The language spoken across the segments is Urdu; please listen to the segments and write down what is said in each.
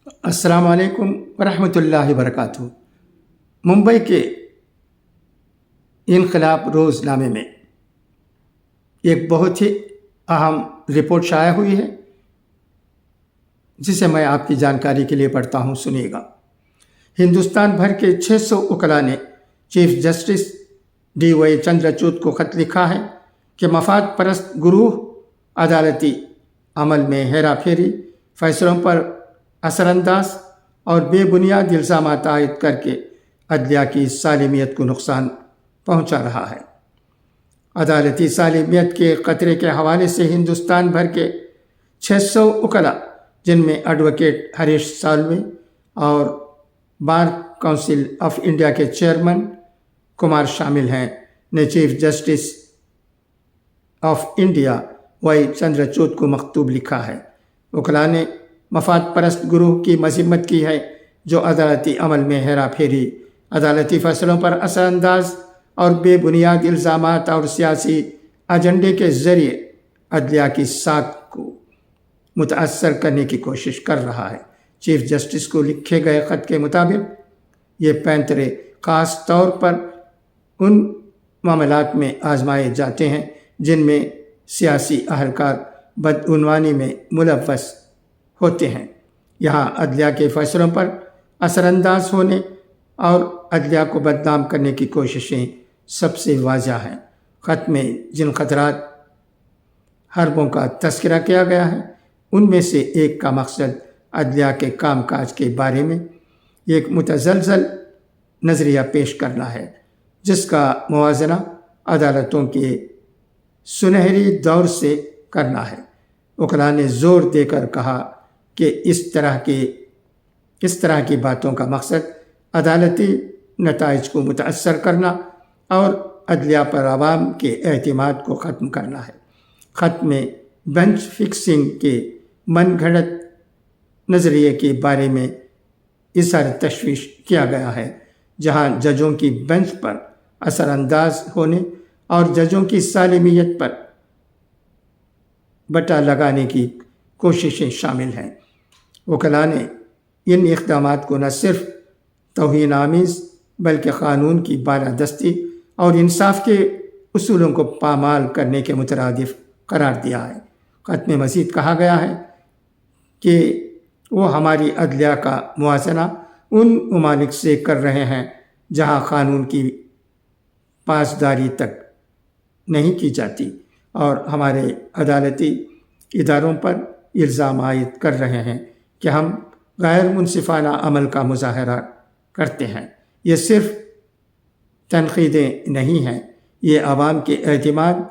السلام علیکم ورحمۃ اللہ وبرکاتہ۔ ممبئی کے انقلاب روز نامے میں ایک بہت ہی اہم رپورٹ شائع ہوئی ہے، جسے میں آپ کی جانکاری کے لیے پڑھتا ہوں، سنیے گا۔ ہندوستان بھر کے 600 وکلاء نے chief justice D Y Chandrachud کو خط لکھا ہے کہ مفاد پرست گروہ عدالتی عمل میں ہیرا پھیری، فیصلوں پر اثر انداز اور بے بنیاد الزامات عائد کر کے عدلیہ کی سالمیت کو نقصان پہنچا رہا ہے۔ عدالتی سالمیت کے خطرے کے حوالے سے ہندوستان بھر کے 600 وکلاء، جن میں ایڈوکیٹ ہریش سالوے اور بار کونسل آف انڈیا کے چیئرمین کمار شامل ہیں، نے chief justice of India Y Chandrachud کو مکتوب لکھا ہے۔ وکلاء نے مفاد پرست گروہ کی مذمت کی ہے جو عدالتی عمل میں ہیرا پھیری، عدالتی فیصلوں پر اثر انداز اور بے بنیاد الزامات اور سیاسی ایجنڈے کے ذریعے عدلیہ کی ساکھ کو متاثر کرنے کی کوشش کر رہا ہے۔ چیف جسٹس کو لکھے گئے خط کے مطابق یہ پینترے خاص طور پر ان معاملات میں آزمائے جاتے ہیں جن میں سیاسی اہلکار بدعنوانی میں ملوث ہوتے ہیں۔ یہاں عدلیہ کے فیصلوں پر اثر انداز ہونے اور عدلیہ کو بدنام کرنے کی کوششیں سب سے واضح ہیں۔ خط میں جن خطرات حربوں کا تذکرہ کیا گیا ہے، ان میں سے ایک کا مقصد عدلیہ کے کام کاج کے بارے میں ایک متزلزل نظریہ پیش کرنا ہے، جس کا موازنہ عدالتوں کے سنہری دور سے کرنا ہے۔ وکلاء نے زور دے کر کہا کہ اس طرح کی باتوں کا مقصد عدالتی نتائج کو متاثر کرنا اور عدلیہ پر عوام کے اعتماد کو ختم کرنا ہے۔ خط میں بینچ فکسنگ کے من گھڑت نظریے کے بارے میں اظہار تشویش کیا گیا ہے، جہاں ججوں کی بینچ پر اثر انداز ہونے اور ججوں کی سالمیت پر بٹا لگانے کی کوششیں شامل ہیں۔ وکلاء نے ان اقدامات کو نہ صرف توہین آمیز بلکہ قانون کی بالادستی اور انصاف کے اصولوں کو پامال کرنے کے مترادف قرار دیا ہے۔ خط میں مزید کہا گیا ہے کہ وہ ہماری عدلیہ کا موازنہ ان ممالک سے کر رہے ہیں جہاں قانون کی پاسداری تک نہیں کی جاتی، اور ہمارے عدالتی اداروں پر الزام عائد کر رہے ہیں کہ ہم غیر منصفانہ عمل کا مظاہرہ کرتے ہیں۔ یہ صرف تنقیدیں نہیں ہیں، یہ عوام کے اعتماد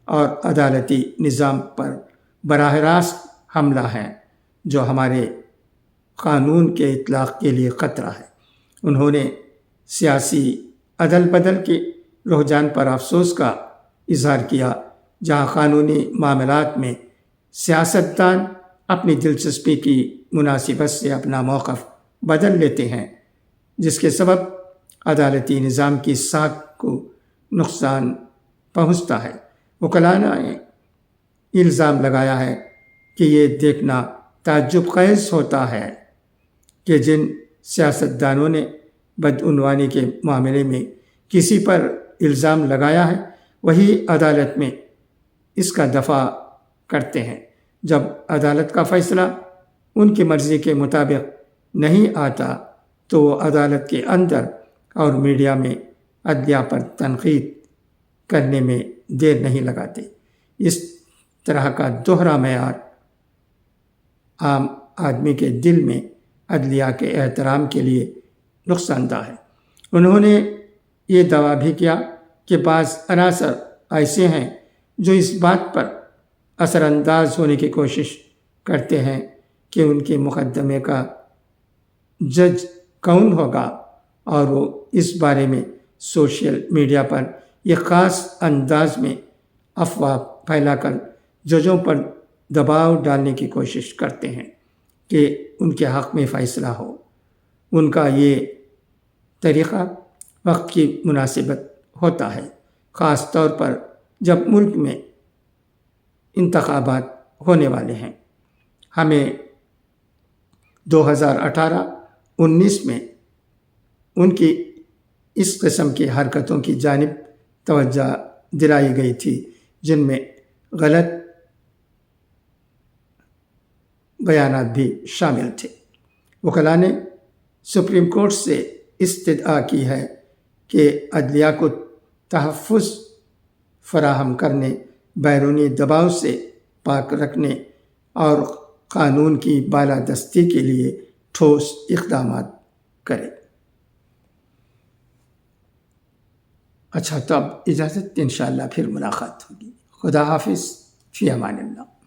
اور عدالتی نظام پر براہ راست حملہ ہے، جو ہمارے قانون کے اطلاق کے لیے خطرہ ہے۔ انہوں نے سیاسی عدل بدل کے رجحان پر افسوس کا اظہار کیا، جہاں قانونی معاملات میں سیاستدان اپنی دلچسپی کی مناسبت سے اپنا موقف بدل لیتے ہیں، جس کے سبب عدالتی نظام کی ساکھ کو نقصان پہنچتا ہے۔ وکلاء نے الزام لگایا ہے کہ یہ دیکھنا تعجب خیز ہوتا ہے کہ جن سیاستدانوں نے بدعنوانی کے معاملے میں کسی پر الزام لگایا ہے، وہی عدالت میں اس کا دفاع کرتے ہیں جب عدالت کا فیصلہ ان کی مرضی کے مطابق نہیں آتا تو وہ عدالت کے اندر اور میڈیا میں عدلیہ پر تنقید کرنے میں دیر نہیں لگاتے۔ اس طرح کا دوہرا معیار عام آدمی کے دل میں عدلیہ کے احترام کے لیے نقصان دہ ہے۔ انہوں نے یہ دعویٰ بھی کیا کہ بعض عناصر ایسے ہیں جو اس بات پر اثر انداز ہونے کی کوشش کرتے ہیں کہ ان کے مقدمے کا جج کون ہوگا، اور وہ اس بارے میں سوشل میڈیا پر ایک خاص انداز میں افواہ پھیلا کر ججوں پر دباؤ ڈالنے کی کوشش کرتے ہیں کہ ان کے حق میں فیصلہ ہو۔ ان کا یہ طریقہ وقت کی مناسبت ہوتا ہے، خاص طور پر جب ملک میں انتخابات ہونے والے ہیں۔ ہمیں 2018-19 میں ان کی اس قسم کی حرکتوں کی جانب توجہ دلائی گئی تھی جن میں غلط بیانات بھی شامل تھے۔ وکلاء نے سپریم کورٹ سے استدعا کی ہے کہ عدلیہ کو تحفظ فراہم کرنے، بیرونی دباؤ سے پاک رکھنے اور قانون کی بالادستی کے لیے ٹھوس اقدامات کرے۔ اچھا، تو اب اجازت، انشاءاللہ پھر ملاقات ہوگی۔ خدا حافظ، فی امان اللہ۔